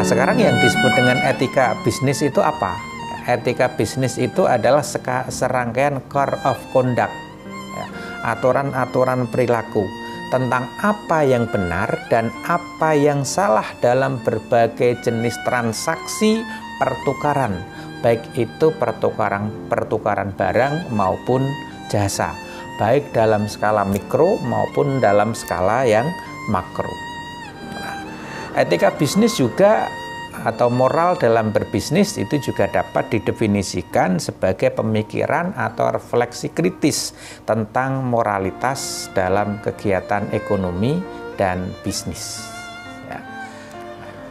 sekarang yang disebut dengan etika bisnis itu apa? Etika bisnis itu adalah serangkaian core of conduct, ya, aturan-aturan perilaku tentang apa yang benar dan apa yang salah dalam berbagai jenis transaksi pertukaran, baik itu pertukaran barang maupun jasa, baik dalam skala mikro maupun dalam skala yang makro. Etika bisnis juga atau moral dalam berbisnis itu juga dapat didefinisikan sebagai pemikiran atau refleksi kritis tentang moralitas dalam kegiatan ekonomi dan bisnis. Ya.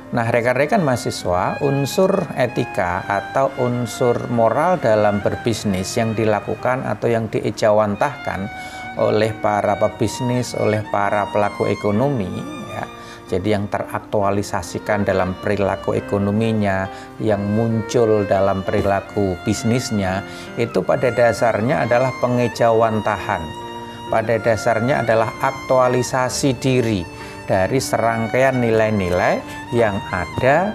Nah, rekan-rekan mahasiswa, unsur etika atau unsur moral dalam berbisnis yang dilakukan atau yang diejawantahkan oleh para pebisnis, oleh para pelaku ekonomi, ya, jadi yang teraktualisasikan dalam perilaku ekonominya, yang muncul dalam perilaku bisnisnya, itu pada dasarnya adalah pengejawantahan. Pada dasarnya adalah aktualisasi diri dari serangkaian nilai-nilai yang ada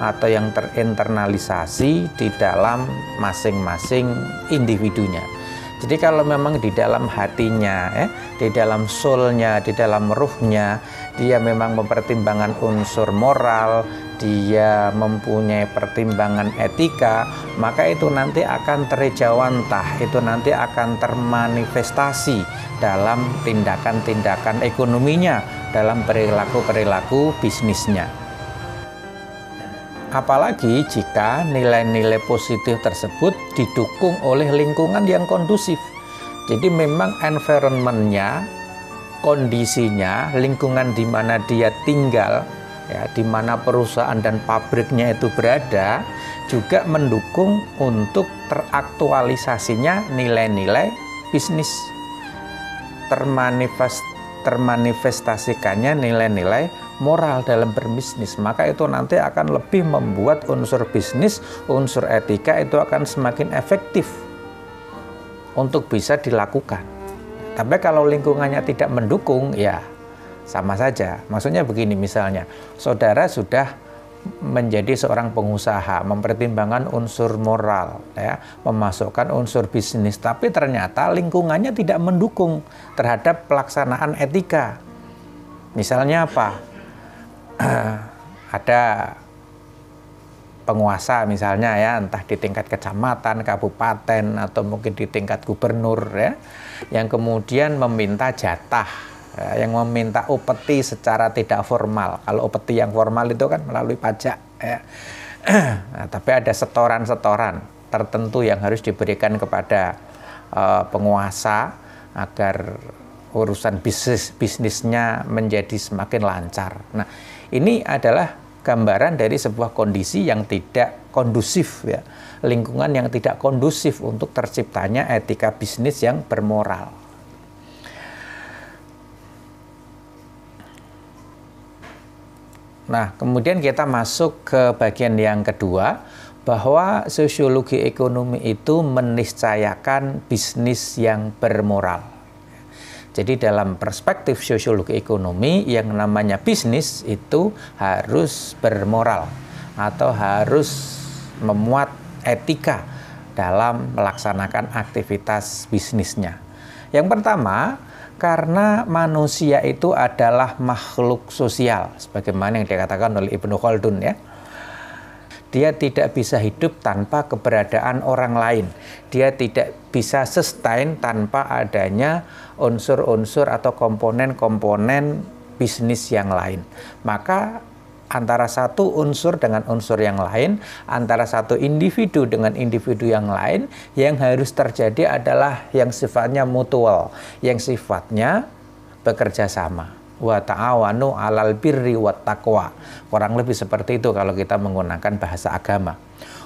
atau yang terinternalisasi di dalam masing-masing individunya. Jadi kalau memang di dalam hatinya, di dalam soulnya, di dalam ruhnya, dia memang mempertimbangkan unsur moral, dia mempunyai pertimbangan etika, maka itu nanti akan terejawantah, itu nanti akan termanifestasi dalam tindakan-tindakan ekonominya, dalam perilaku-perilaku bisnisnya. Apalagi jika nilai-nilai positif tersebut didukung oleh lingkungan yang kondusif. Jadi memang environment-nya, kondisinya, lingkungan di mana dia tinggal, ya, di mana perusahaan dan pabriknya itu berada, juga mendukung untuk teraktualisasinya nilai-nilai bisnis. Termanifestasikannya nilai-nilai moral dalam berbisnis, maka itu nanti akan lebih membuat unsur bisnis, unsur etika itu akan semakin efektif untuk bisa dilakukan. Tapi kalau lingkungannya tidak mendukung, ya sama saja. Maksudnya begini, misalnya saudara sudah menjadi seorang pengusaha, mempertimbangkan unsur moral, ya, memasukkan unsur bisnis, tapi ternyata lingkungannya tidak mendukung terhadap pelaksanaan etika. Misalnya apa? Ada penguasa misalnya, ya, entah di tingkat kecamatan, kabupaten, atau mungkin di tingkat gubernur, ya, yang kemudian meminta jatah, ya, yang meminta upeti secara tidak formal. Kalau upeti yang formal itu kan melalui pajak, ya. Nah, tapi ada setoran-setoran tertentu yang harus diberikan kepada penguasa agar urusan bisnisnya menjadi semakin lancar. Nah, ini adalah gambaran dari sebuah kondisi yang tidak kondusif, ya, lingkungan yang tidak kondusif untuk terciptanya etika bisnis yang bermoral. Nah, kemudian kita masuk ke bagian yang kedua, bahwa sosiologi ekonomi itu meniscayakan bisnis yang bermoral. Jadi dalam perspektif sosiologi ekonomi, yang namanya bisnis itu harus bermoral atau harus memuat etika dalam melaksanakan aktivitas bisnisnya. Yang pertama, karena manusia itu adalah makhluk sosial, sebagaimana yang dikatakan oleh Ibnu Khaldun, ya. Dia tidak bisa hidup tanpa keberadaan orang lain. Dia tidak bisa sustain tanpa adanya unsur-unsur atau komponen-komponen bisnis yang lain. Maka antara satu unsur dengan unsur yang lain, antara satu individu dengan individu yang lain, yang harus terjadi adalah yang sifatnya mutual, yang sifatnya bekerja sama. Wa ta'awanu 'alal birri wat taqwa. Kurang lebih seperti itu kalau kita menggunakan bahasa agama.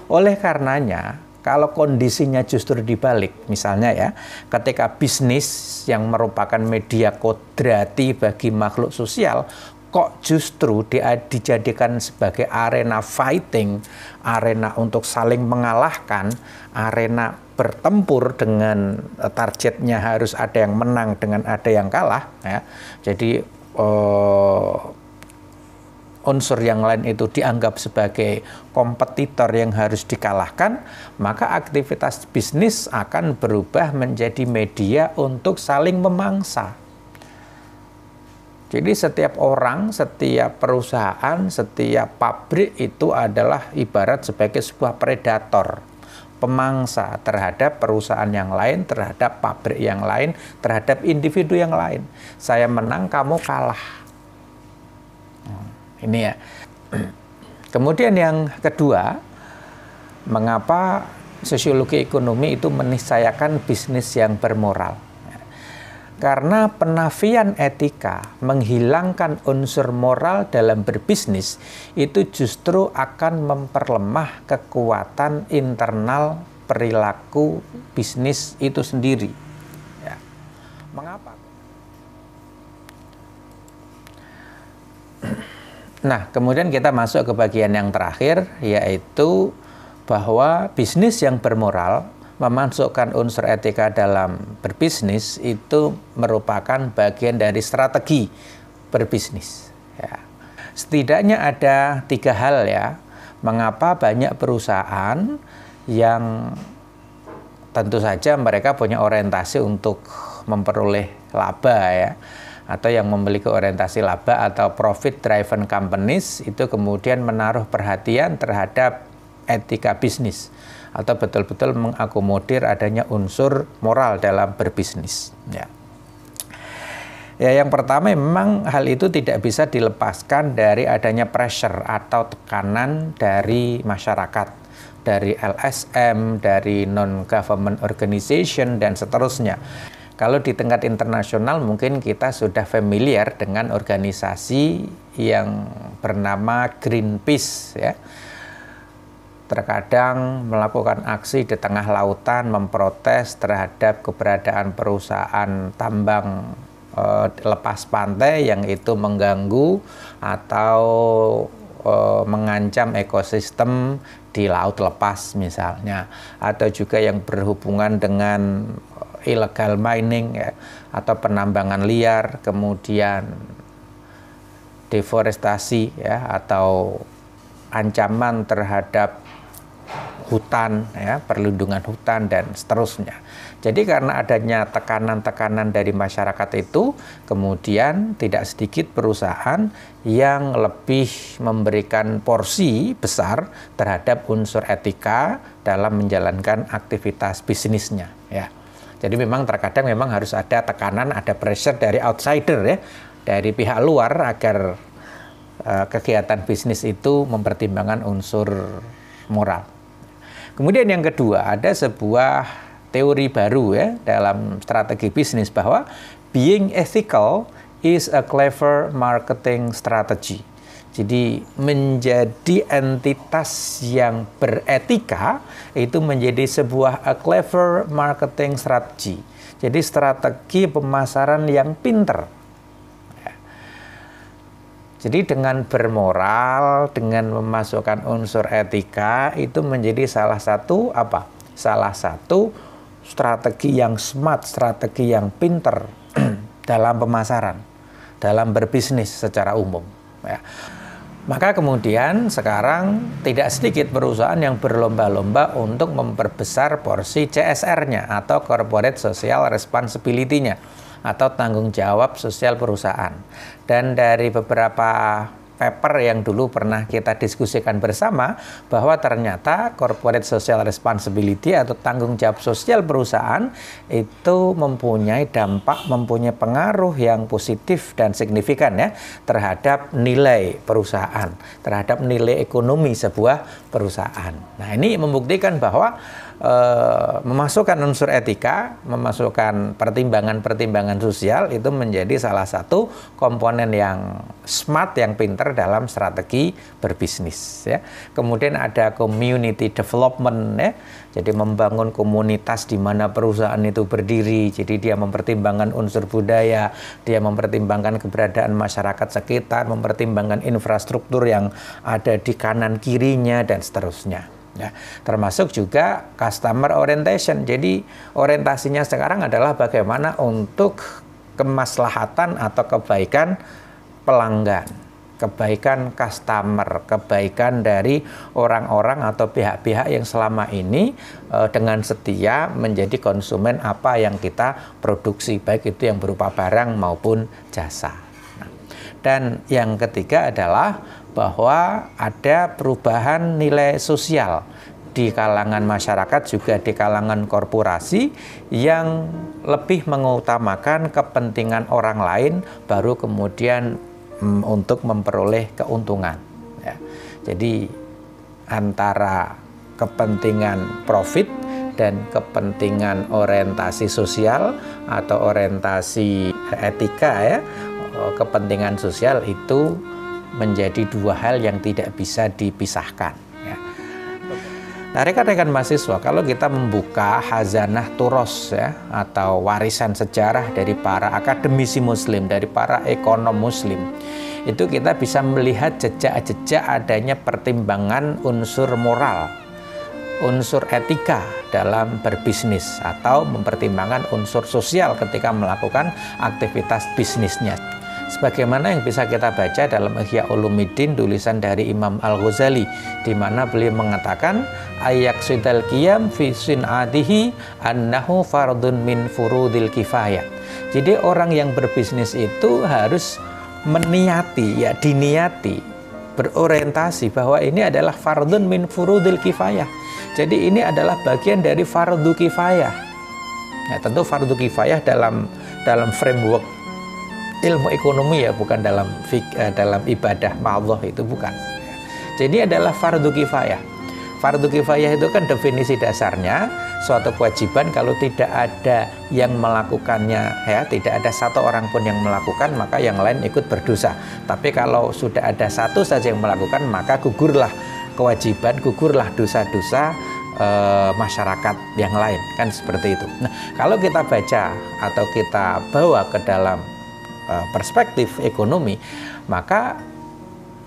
Oleh karenanya, kalau kondisinya justru dibalik, misalnya, ya, ketika bisnis yang merupakan media kodrati bagi makhluk sosial kok justru dijadikan sebagai arena fighting, arena untuk saling mengalahkan, arena bertempur dengan targetnya harus ada yang menang dengan ada yang kalah, ya. Jadi unsur yang lain itu dianggap sebagai kompetitor yang harus dikalahkan, maka aktivitas bisnis akan berubah menjadi media untuk saling memangsa. Jadi setiap orang, setiap perusahaan, setiap pabrik itu adalah ibarat sebagai sebuah predator, pemangsa terhadap perusahaan yang lain, terhadap pabrik yang lain, terhadap individu yang lain. Saya menang, kamu kalah. Ini ya. Kemudian yang kedua, mengapa sosiologi ekonomi itu meniscayakan bisnis yang bermoral? Karena penafian etika, menghilangkan unsur moral dalam berbisnis, itu justru akan memperlemah kekuatan internal perilaku bisnis itu sendiri. Ya. Mengapa? Nah, kemudian kita masuk ke bagian yang terakhir, yaitu bahwa bisnis yang bermoral, memasukkan unsur etika dalam berbisnis itu merupakan bagian dari strategi berbisnis. Ya. Setidaknya ada 3 hal ya, mengapa banyak perusahaan yang tentu saja mereka punya orientasi untuk memperoleh laba ya, atau yang memiliki orientasi laba atau profit driven companies itu kemudian menaruh perhatian terhadap etika bisnis atau betul-betul mengakomodir adanya unsur moral dalam berbisnis. Ya. Ya, yang pertama memang hal itu tidak bisa dilepaskan dari adanya pressure atau tekanan dari masyarakat, dari LSM, dari non-government organization, dan seterusnya. Kalau di tingkat internasional mungkin kita sudah familiar dengan organisasi yang bernama Greenpeace ya. Terkadang melakukan aksi di tengah lautan memprotes terhadap keberadaan perusahaan tambang lepas pantai yang itu mengganggu atau mengancam ekosistem di laut lepas misalnya, atau juga yang berhubungan dengan illegal mining ya, atau penambangan liar, kemudian deforestasi ya, atau ancaman terhadap hutan ya, perlindungan hutan dan seterusnya. Jadi karena adanya tekanan-tekanan dari masyarakat itu, kemudian tidak sedikit perusahaan yang lebih memberikan porsi besar terhadap unsur etika dalam menjalankan aktivitas bisnisnya ya. Jadi memang terkadang memang harus ada tekanan, ada pressure dari outsider ya, dari pihak luar agar kegiatan bisnis itu mempertimbangkan unsur moral. Kemudian yang kedua, ada sebuah teori baru ya dalam strategi bisnis bahwa being ethical is a clever marketing strategy. Jadi menjadi entitas yang beretika itu menjadi sebuah a clever marketing strategy. Jadi strategi pemasaran yang pinter. Jadi dengan bermoral, dengan memasukkan unsur etika itu menjadi salah satu apa? Salah satu strategi yang smart, strategi yang pinter dalam pemasaran, dalam berbisnis secara umum. Ya. Maka kemudian sekarang tidak sedikit perusahaan yang berlomba-lomba untuk memperbesar porsi CSR-nya atau Corporate Social Responsibility-nya atau tanggung jawab sosial perusahaan. Dan dari beberapa paper yang dulu pernah kita diskusikan bersama bahwa ternyata corporate social responsibility atau tanggung jawab sosial perusahaan itu mempunyai dampak, mempunyai pengaruh yang positif dan signifikan ya terhadap nilai perusahaan, terhadap nilai ekonomi sebuah perusahaan. Nah, ini membuktikan bahwa memasukkan unsur etika, memasukkan pertimbangan-pertimbangan sosial itu menjadi salah satu komponen yang smart, yang pinter dalam strategi berbisnis ya. Kemudian ada community development ya. Jadi membangun komunitas di mana perusahaan itu berdiri. Jadi dia mempertimbangkan unsur budaya, dia mempertimbangkan keberadaan masyarakat sekitar, mempertimbangkan infrastruktur yang ada di kanan kirinya dan seterusnya. Ya, termasuk juga customer orientation. Jadi orientasinya sekarang adalah bagaimana untuk kemaslahatan atau kebaikan pelanggan. kebaikan customer, kebaikan dari orang-orang atau pihak-pihak yang selama ini dengan setia menjadi konsumen apa yang kita produksi, baik itu yang berupa barang maupun jasa. Dan yang ketiga adalah bahwa ada perubahan nilai sosial di kalangan masyarakat, juga di kalangan korporasi, yang lebih mengutamakan kepentingan orang lain baru kemudian untuk memperoleh keuntungan. Ya. Jadi antara kepentingan profit dan kepentingan orientasi sosial atau orientasi etika, ya, kepentingan sosial itu menjadi dua hal yang tidak bisa dipisahkan. Ya. Nah, rekan-rekan mahasiswa, kalau kita membuka Khazanah Turos, ya, atau warisan sejarah dari para akademisi Muslim, dari para ekonom Muslim, itu kita bisa melihat jejak-jejak adanya pertimbangan unsur moral, unsur etika dalam berbisnis, atau mempertimbangkan unsur sosial ketika melakukan aktivitas bisnisnya. Sebagaimana yang bisa kita baca dalam Ihya Ulumuddin, tulisan dari Imam Al-Ghazali, di mana beliau mengatakan ayaqsidal qiyam fi sin'atihi annahu fardun min furudil kifayah. Jadi orang yang berbisnis itu harus meniati, ya, diniati, berorientasi bahwa ini adalah fardun min furudil kifayah. Jadi ini adalah bagian dari fardu kifayah. Ya, tentu fardu kifayah dalam framework ilmu ekonomi, ya, bukan dalam ibadah ma'allah, itu bukan. Jadi adalah fardu kifayah. Fardu kifayah itu kan definisi dasarnya suatu kewajiban, kalau tidak ada yang melakukannya, ya, tidak ada satu orang pun yang melakukan, maka yang lain ikut berdosa. Tapi kalau sudah ada satu saja yang melakukan, maka gugurlah kewajiban, gugurlah dosa-dosa masyarakat yang lain, kan seperti itu. Nah, kalau kita baca atau kita bawa ke dalam perspektif ekonomi, maka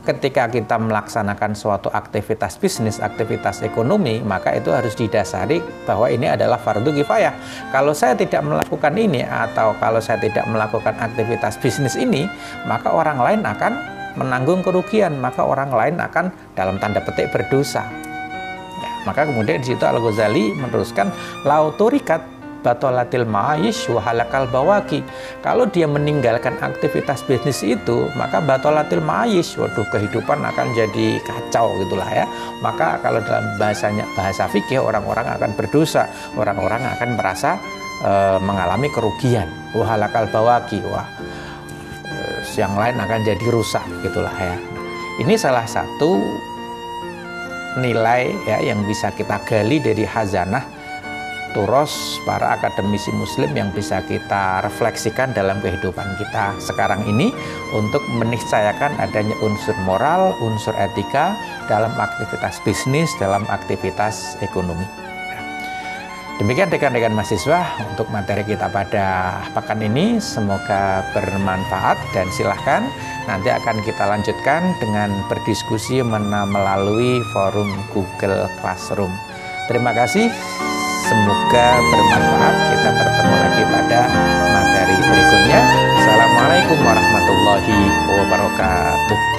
ketika kita melaksanakan suatu aktivitas bisnis, aktivitas ekonomi, maka itu harus didasari bahwa ini adalah fardu kifayah. Kalau saya tidak melakukan ini, atau kalau saya tidak melakukan aktivitas bisnis ini, maka orang lain akan menanggung kerugian, maka orang lain akan dalam tanda petik berdosa. Ya, maka kemudian di situ Al-Ghazali meneruskan lauturikat batolatil ma'ayish wahalakal bawaki. Kalau dia meninggalkan aktivitas bisnis itu, maka batolatil ma'ayish, waduh, kehidupan akan jadi kacau, gitulah, ya. Maka kalau dalam bahasa fikih, orang-orang akan berdosa, orang-orang akan merasa mengalami kerugian. Wahalakal bawaki, wah, yang lain akan jadi rusak, gitulah, ya. Ini salah satu nilai, ya, yang bisa kita gali dari Khazanah Turos para akademisi Muslim, yang bisa kita refleksikan dalam kehidupan kita sekarang ini untuk meniscayakan adanya unsur moral, unsur etika dalam aktivitas bisnis, dalam aktivitas ekonomi. Demikian rekan-rekan mahasiswa untuk materi kita pada pekan ini, semoga bermanfaat, dan silahkan nanti akan kita lanjutkan dengan berdiskusi melalui forum Google Classroom. Terima kasih. Semoga bermanfaat. Kita bertemu lagi pada materi berikutnya. Assalamualaikum warahmatullahi wabarakatuh.